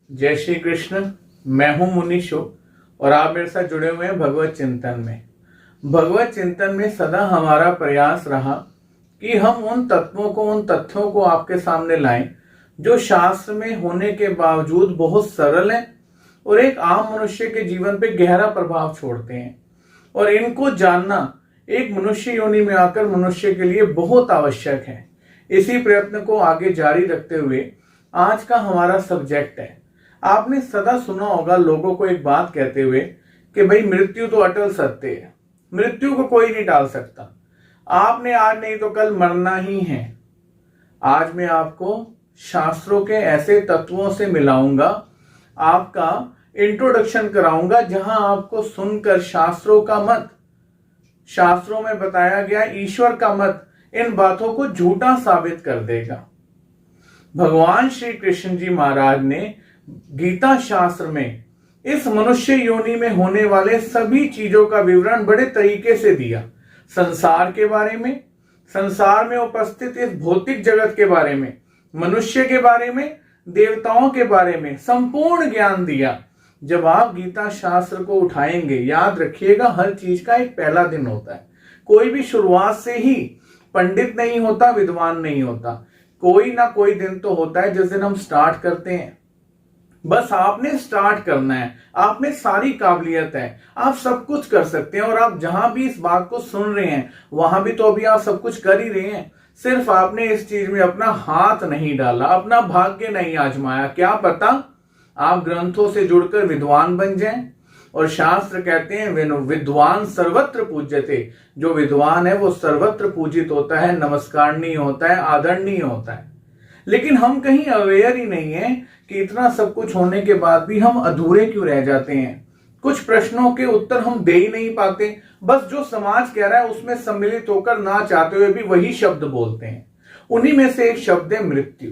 जय श्री कृष्ण। मैं हूं मुनीशो और आप मेरे साथ जुड़े हुए हैं भगवत चिंतन में। भगवत चिंतन में सदा हमारा प्रयास रहा कि हम उन तत्वों को, उन तथ्यों को आपके सामने लाएं जो शास्त्र में होने के बावजूद बहुत सरल हैं और एक आम मनुष्य के जीवन पे गहरा प्रभाव छोड़ते हैं। और इनको जानना एक मनुष्य योनि में आकर मनुष्य के लिए बहुत आवश्यक है। इसी प्रयत्न को आगे जारी रखते हुए आज का हमारा सब्जेक्ट है। आपने सदा सुना होगा लोगों को एक बात कहते हुए कि भाई मृत्यु तो अटल सत्य है, मृत्यु को कोई नहीं टाल सकता, आपने आज नहीं तो कल मरना ही है। आज मैं आपको शास्त्रों के ऐसे तत्वों से मिलाऊंगा, आपका इंट्रोडक्शन कराऊंगा जहां आपको सुनकर शास्त्रों का मत, शास्त्रों में बताया गया ईश्वर का मत इन बातों को झूठा साबित कर देगा। भगवान श्री कृष्ण जी महाराज ने गीता शास्त्र में इस मनुष्य योनि में होने वाले सभी चीजों का विवरण बड़े तरीके से दिया। संसार के बारे में, संसार में उपस्थित इस भौतिक जगत के बारे में, मनुष्य के बारे में, देवताओं के बारे में संपूर्ण ज्ञान दिया। जब आप गीता शास्त्र को उठाएंगे, याद रखिएगा हर चीज का एक पहला दिन होता है। कोई भी शुरुआत से ही पंडित नहीं होता, विद्वान नहीं होता। कोई ना कोई दिन तो होता है जिस दिन हम स्टार्ट करते हैं। बस आपने स्टार्ट करना है, आप में सारी काबिलियत है, आप सब कुछ कर सकते हैं। और आप जहां भी इस बात को सुन रहे हैं वहां भी तो अभी आप सब कुछ कर ही रहे हैं। सिर्फ आपने इस चीज में अपना हाथ नहीं डाला, अपना भाग्य नहीं आजमाया। क्या पता आप ग्रंथों से जुड़कर विद्वान बन जाएं। और शास्त्र कहते हैं विद्वान सर्वत्र पूज्यते, जो विद्वान है वो सर्वत्र पूजित होता है, नमस्कारणीय होता है, आदरणीय होता है। लेकिन हम कहीं अवेयर ही नहीं है कि इतना सब कुछ होने के बाद भी हम अधूरे क्यों रह जाते हैं। कुछ प्रश्नों के उत्तर हम दे ही नहीं पाते, बस जो समाज कह रहा है उसमें सम्मिलित होकर ना चाहते हुए भी वही शब्द बोलते हैं। उन्हीं में से एक शब्द है मृत्यु।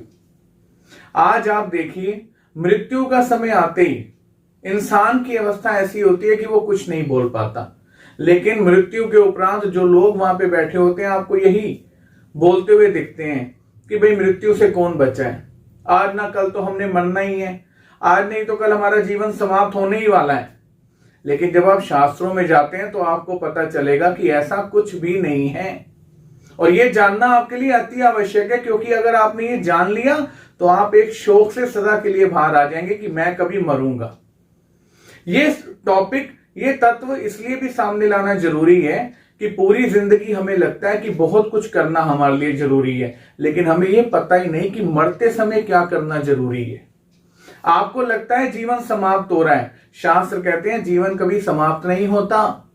आज आप देखिए, मृत्यु का समय आते ही इंसान की अवस्था ऐसी होती है कि वो कुछ नहीं बोल पाता। लेकिन मृत्यु के उपरांत जो लोग वहां पे बैठे होते हैं आपको यही बोलते हुए दिखते हैं कि भाई मृत्यु से कौन बचा है, आज ना कल तो हमने मरना ही है, आज नहीं तो कल हमारा जीवन समाप्त होने ही वाला है। लेकिन जब आप शास्त्रों में जाते हैं तो आपको पता चलेगा कि ऐसा कुछ भी नहीं है। और ये जानना आपके लिए अति आवश्यक है, क्योंकि अगर आपने ये जान लिया तो आप एक शोक से सदा के लिए बाहर आ जाएंगे कि मैं कभी मरूंगा। ये टॉपिक, ये तत्व इसलिए भी सामने लाना जरूरी है कि पूरी जिंदगी हमें लगता है कि बहुत कुछ करना हमारे लिए जरूरी है, लेकिन हमें यह पता ही नहीं कि मरते समय क्या करना जरूरी है। आपको लगता है जीवन समाप्त हो रहा है, शास्त्र कहते हैं जीवन कभी समाप्त नहीं होता।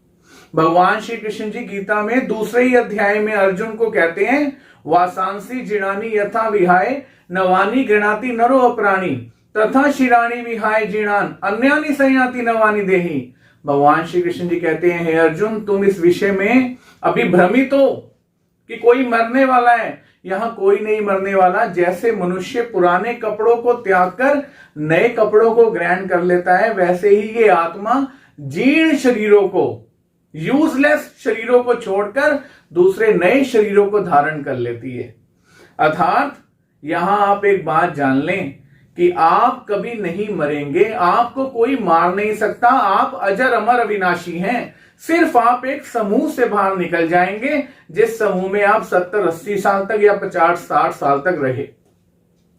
भगवान श्री कृष्ण जी गीता में दूसरे ही अध्याय में अर्जुन को कहते हैं, वासांसी जीर्णानि यथा विहाय नवानि गृणाति नरो अपराणी तथा शिराणि विहाय जीर्णान अन्यानि संयाति नवानि देहि। भगवान श्री कृष्ण जी कहते हैं, हे अर्जुन, तुम इस विषय में अभी भ्रमित हो कि कोई मरने वाला है। यहां कोई नहीं मरने वाला। जैसे मनुष्य पुराने कपड़ों को त्याग कर नए कपड़ों को ग्रहण कर लेता है, वैसे ही ये आत्मा जीर्ण शरीरों को, यूजलेस शरीरों को छोड़कर दूसरे नए शरीरों को धारण कर लेती है। अर्थात यहां आप एक बात जान लें कि आप कभी नहीं मरेंगे, आपको कोई मार नहीं सकता, आप अजर अमर अविनाशी हैं। सिर्फ आप एक समूह से बाहर निकल जाएंगे, जिस समूह में आप 70-80 साल तक या 50-60 साल तक रहे।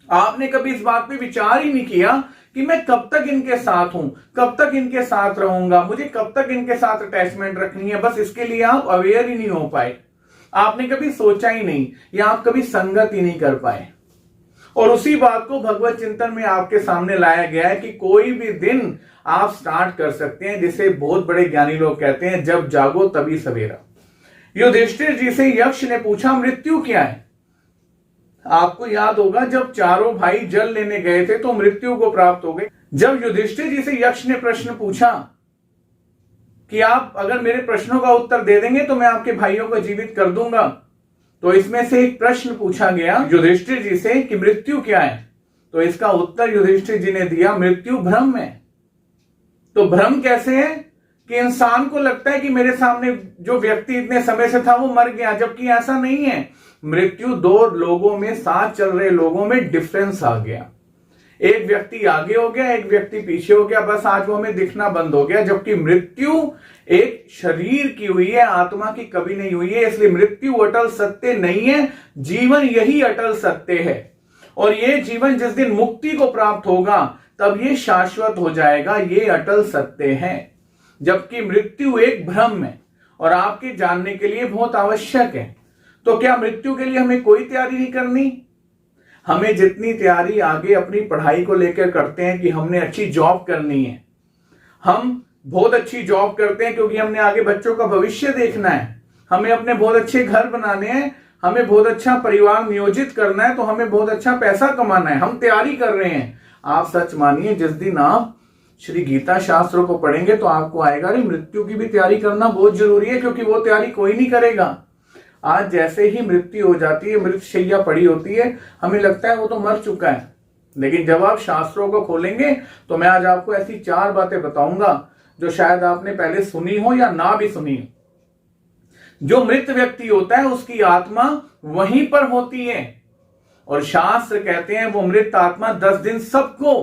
आपने कभी इस बात पे विचार ही नहीं किया कि मैं कब तक इनके साथ हूं, कब तक इनके साथ रहूंगा, मुझे कब तक इनके साथ अटैचमेंट रखनी है। बस इसके लिए आप अवेयर ही नहीं हो पाए, आपने कभी सोचा ही नहीं, या आप कभी संगत ही नहीं कर पाए। और उसी बात को भगवत चिंतन में आपके सामने लाया गया है कि कोई भी दिन आप स्टार्ट कर सकते हैं, जिसे बहुत बड़े ज्ञानी लोग कहते हैं, जब जागो तभी सवेरा। युधिष्ठिर जी से यक्ष ने पूछा मृत्यु क्या है। आपको याद होगा जब चारों भाई जल लेने गए थे तो मृत्यु को प्राप्त हो गए। जब युधिष्ठिर जी से यक्ष ने प्रश्न पूछा कि आप अगर मेरे प्रश्नों का उत्तर दे देंगे तो मैं आपके भाइयों को जीवित कर दूंगा, तो इसमें से एक प्रश्न पूछा गया युधिष्ठिर जी से कि मृत्यु क्या है। तो इसका उत्तर युधिष्ठिर जी ने दिया, मृत्यु भ्रम है। तो भ्रम कैसे है कि इंसान को लगता है कि मेरे सामने जो व्यक्ति इतने समय से था वो मर गया, जबकि ऐसा नहीं है। मृत्यु दो लोगों में, साथ चल रहे लोगों में डिफरेंस आ गया। एक व्यक्ति आगे हो गया, एक व्यक्ति पीछे हो गया, बस आज वो हमें दिखना बंद हो गया। जबकि मृत्यु एक शरीर की हुई है, आत्मा की कभी नहीं हुई है। इसलिए मृत्यु अटल सत्य नहीं है, जीवन यही अटल सत्य है। और ये जीवन जिस दिन मुक्ति को प्राप्त होगा तब ये शाश्वत हो जाएगा, ये अटल सत्य है। जबकि मृत्यु एक भ्रम है और आपके जानने के लिए बहुत आवश्यक है। तो क्या मृत्यु के लिए हमें कोई तैयारी नहीं करनी? हमें जितनी तैयारी आगे अपनी पढ़ाई को लेकर करते हैं कि हमने अच्छी जॉब करनी है, हम बहुत अच्छी जॉब करते हैं क्योंकि हमने आगे बच्चों का भविष्य देखना है, हमें अपने बहुत अच्छे घर बनाने हैं, हमें बहुत अच्छा परिवार नियोजित करना है, तो हमें बहुत अच्छा पैसा कमाना है, हम तैयारी कर रहे हैं। आप सच मानिए, जिस दिन आप श्री गीता शास्त्रों को पढ़ेंगे तो आपको आएगा अरे मृत्यु की भी तैयारी करना बहुत जरूरी है, क्योंकि वो तैयारी कोई नहीं करेगा। आज जैसे ही मृत्यु हो जाती है, मृत शैया पड़ी होती है, हमें लगता है वो तो मर चुका है। लेकिन जब आप शास्त्रों को खोलेंगे तो मैं आज आपको ऐसी 4 बातें बताऊंगा जो शायद आपने पहले सुनी हो या ना भी सुनी हो। जो मृत व्यक्ति होता है उसकी आत्मा वहीं पर होती है, और शास्त्र कहते हैं वो मृत आत्मा 10 दिन सबको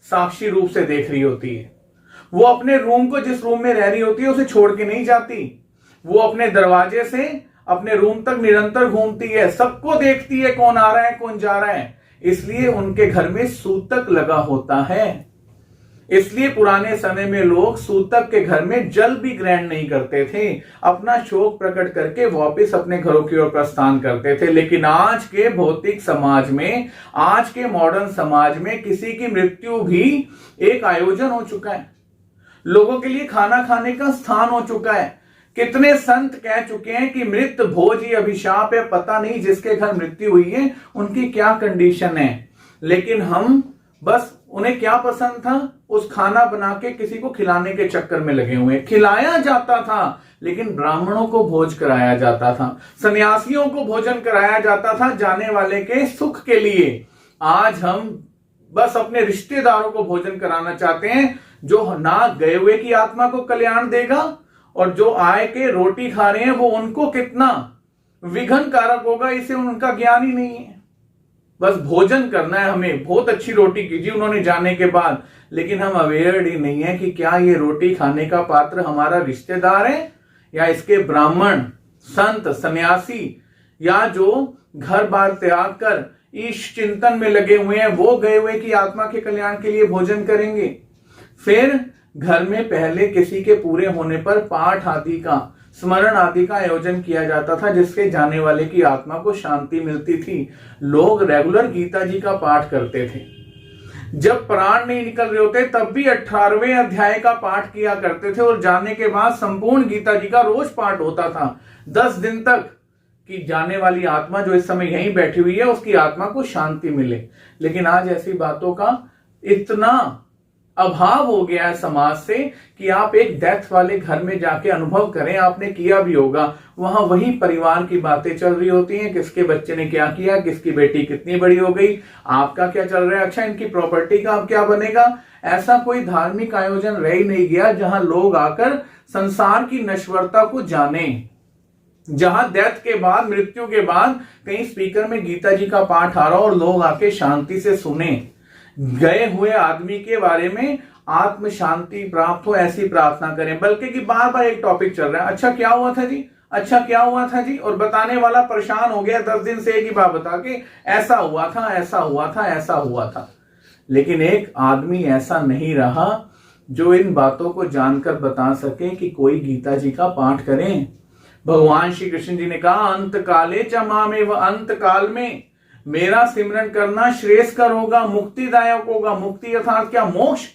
साक्षी रूप से देख रही होती है। वो अपने रूम को, जिस रूम में रह रही होती है, उसे छोड़ के नहीं जाती। वो अपने दरवाजे से अपने रूम तक निरंतर घूमती है, सबको देखती है कौन आ रहा है कौन जा रहा है। इसलिए उनके घर में सूतक लगा होता है। इसलिए पुराने समय में लोग सूतक के घर में जल भी ग्रहण नहीं करते थे, अपना शोक प्रकट करके वापस अपने घरों की ओर प्रस्थान करते थे। लेकिन आज के भौतिक समाज में, आज के मॉडर्न समाज में किसी की मृत्यु भी एक आयोजन हो चुका है, लोगों के लिए खाना खाने का स्थान हो चुका है। कितने संत कह चुके हैं कि मृत भोज ही अभिशाप है। पता नहीं जिसके घर मृत्यु हुई है उनकी क्या कंडीशन है, लेकिन हम बस उन्हें क्या पसंद था, उस खाना बना के किसी को खिलाने के चक्कर में लगे हुए। खिलाया जाता था लेकिन ब्राह्मणों को भोज कराया जाता था, सन्यासियों को भोजन कराया जाता था जाने वाले के सुख के लिए। आज हम बस अपने रिश्तेदारों को भोजन कराना चाहते हैं, जो ना गए हुए की आत्मा को कल्याण देगा, और जो आए के रोटी खा रहे हैं वो उनको कितना विघ्न कारक होगा, इसे उनका ज्ञान ही नहीं है। बस भोजन करना है हमें, बहुत अच्छी रोटी कीजिए उन्होंने जाने के बाद, लेकिन हम अवेयर ही नहीं है कि क्या ये रोटी खाने का पात्र हमारा रिश्तेदार है या इसके ब्राह्मण, संत, सन्यासी, या जो घर बार त्याग कर ईश चिंतन में लगे हुए हैं, वो गए हुए की आत्मा के कल्याण के लिए भोजन करेंगे। फिर घर में पहले किसी के पूरे होने पर पाठ आदि का, स्मरण आदि का आयोजन किया जाता था, जिसके जाने वाले की आत्मा को शांति मिलती थी। लोग रेगुलर गीता जी का पाठ करते थे। जब प्राण नहीं निकल रहे होते तब भी 18वें अध्याय का पाठ किया करते थे, और जाने के बाद संपूर्ण गीता जी का रोज पाठ होता था 10 दिन तक, कि जाने वाली आत्मा जो इस समय यहीं बैठी हुई है उसकी आत्मा को शांति मिले। लेकिन आज ऐसी बातों का इतना अभाव हो गया है समाज से कि आप एक डेथ वाले घर में जाके अनुभव करें, आपने किया भी होगा, वहां वही परिवार की बातें चल रही होती हैं, किसके बच्चे ने क्या किया, किसकी बेटी कितनी बड़ी हो गई, आपका क्या चल रहा है, अच्छा इनकी प्रॉपर्टी का अब क्या बनेगा। ऐसा कोई धार्मिक आयोजन रह ही नहीं गया जहां लोग आकर संसार की नश्वरता को जाने, जहां डेथ के बाद, मृत्यु के बाद कहीं स्पीकर में गीता जी का पाठ आ रहा हो और लोग आके शांति से सुने, गए हुए आदमी के बारे में आत्म शांति प्राप्त हो, ऐसी प्रार्थना करें। बल्कि कि बार बार एक टॉपिक चल रहा है, अच्छा क्या हुआ था जी, अच्छा क्या हुआ था जी, और बताने वाला परेशान हो गया 10 दिन से एक ही बात बता के, ऐसा हुआ था, ऐसा हुआ था, ऐसा हुआ था। लेकिन एक आदमी ऐसा नहीं रहा जो इन बातों को जानकर बता सके कि कोई गीता जी का पाठ करें। भगवान श्री कृष्ण जी ने कहा, अंत काले च मामेव, अंत काल में मेरा सिमरन करना श्रेयस्कर होगा, मुक्तिदायक होगा। मुक्ति अर्थात क्या, मोक्ष।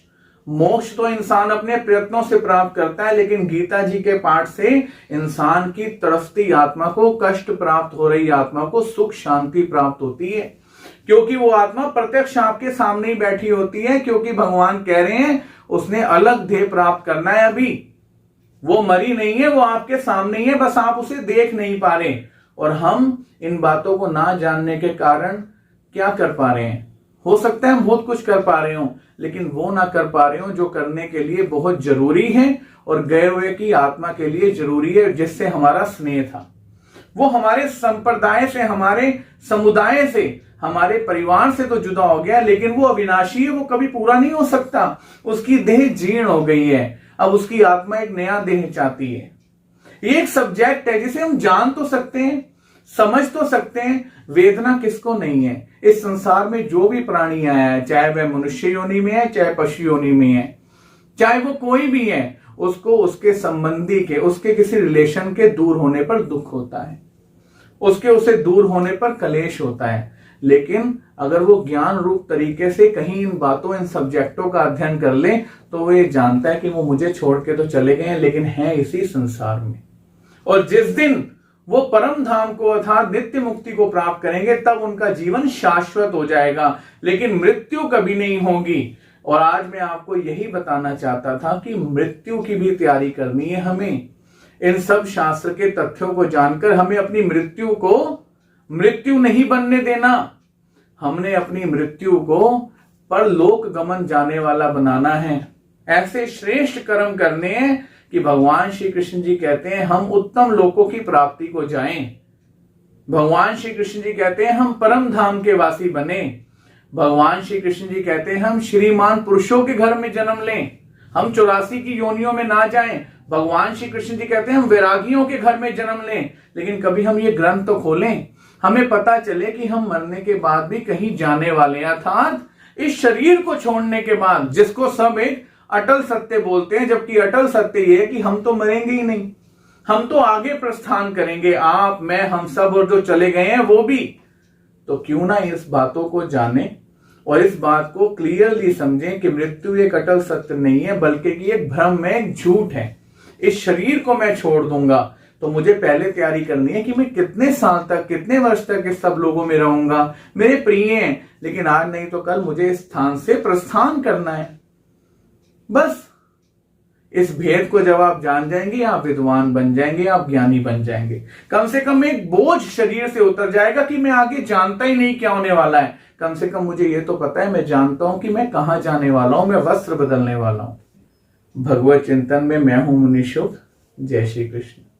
मोक्ष तो इंसान अपने प्रयत्नों से प्राप्त करता है, लेकिन गीता जी के पाठ से इंसान की तड़फती आत्मा को, कष्ट प्राप्त हो रही आत्मा को सुख शांति प्राप्त होती है, क्योंकि वो आत्मा प्रत्यक्ष आपके सामने ही बैठी होती है। क्योंकि भगवान कह रहे हैं उसने अलग ध्येय प्राप्त करना है, अभी वो मरी नहीं है, वो आपके सामने ही है, बस आप उसे देख नहीं पा रहे। और हम इन बातों को ना जानने के कारण क्या कर पा रहे हैं, हो सकता है हम बहुत कुछ कर पा रहे हो, लेकिन वो ना कर पा रहे हो जो करने के लिए बहुत जरूरी है और गए हुए की आत्मा के लिए जरूरी है, जिससे हमारा स्नेह था। वो हमारे संप्रदाय से, हमारे समुदाय से, हमारे परिवार से तो जुदा हो गया, लेकिन वो अविनाशी है, वो कभी पूरा नहीं हो सकता। उसकी देह जीर्ण हो गई है, अब उसकी आत्मा एक नया देह चाहती है। ये एक सब्जेक्ट है जिसे हम जान तो सकते हैं, समझ तो सकते हैं, वेदना किसको नहीं है। इस संसार में जो भी प्राणी आया है, चाहे वह मनुष्य योनि में है, चाहे पशु योनि में है, चाहे वो कोई भी है, उसको उसके संबंधी के, उसके किसी रिलेशन के दूर होने पर दुख होता है, उसे दूर होने पर कलेश होता है। लेकिन अगर वो ज्ञान रूप तरीके से कहीं इन बातों, इन सब्जेक्टों का अध्ययन कर ले, तो वो ये जानता है कि वो मुझे छोड़ के तो चले गए हैं, लेकिन हैं इसी संसार में। और जिस दिन वो परम धाम को अर्थात नित्य मुक्ति को प्राप्त करेंगे, तब उनका जीवन शाश्वत हो जाएगा, लेकिन मृत्यु कभी नहीं होगी। और आज मैं आपको यही बताना चाहता था कि मृत्यु की भी तैयारी करनी है हमें। इन सब शास्त्र के तथ्यों को जानकर हमें अपनी मृत्यु को मृत्यु नहीं बनने देना। हमने अपनी मृत्यु को परलोक गमन जाने वाला बनाना है। ऐसे श्रेष्ठ कर्म करने हैं कि भगवान श्री कृष्ण जी कहते हैं हम उत्तम लोकों की प्राप्ति को जाएं। भगवान श्री कृष्ण जी कहते हैं हम परम धाम के वासी बने। भगवान श्री कृष्ण जी कहते हैं हम श्रीमान पुरुषों के घर में जन्म लें, हम 84 की योनियों में ना जाएं। भगवान श्री कृष्ण जी कहते हैं हम वैरागियों के घर में जन्म लें। लेकिन कभी हम ये ग्रंथ तो खोलें, हमें पता चले कि हम मरने के बाद भी कहीं जाने वाले हैं, अर्थात इस शरीर को छोड़ने के बाद, जिसको सब एक अटल सत्य बोलते हैं, जबकि अटल सत्य ये है कि हम तो मरेंगे ही नहीं, हम तो आगे प्रस्थान करेंगे, आप, मैं, हम सब, और जो चले गए हैं वो भी। तो क्यों ना इस बातों को जाने और इस बात को क्लियरली समझें कि मृत्यु एक अटल सत्य नहीं है, बल्कि कि एक भ्रम है, एक झूठ है। इस शरीर को मैं छोड़ दूंगा, तो मुझे पहले तैयारी करनी है कि मैं कितने साल तक, कितने वर्ष तक इस सब लोगों में रहूंगा। मेरे प्रिय हैं, लेकिन आज नहीं तो कल मुझे इस स्थान से प्रस्थान करना है। बस इस भेद को जब आप जान जाएंगे, आप विद्वान बन जाएंगे, आप ज्ञानी बन जाएंगे। कम से कम एक बोझ शरीर से उतर जाएगा कि मैं आगे जानता ही नहीं क्या होने वाला है। कम से कम मुझे ये तो पता है, मैं जानता हूं कि मैं कहां जाने वाला हूं, मैं वस्त्र बदलने वाला हूं। भगवत चिंतन में मैं हूं मुनि शुक। जय श्री कृष्ण।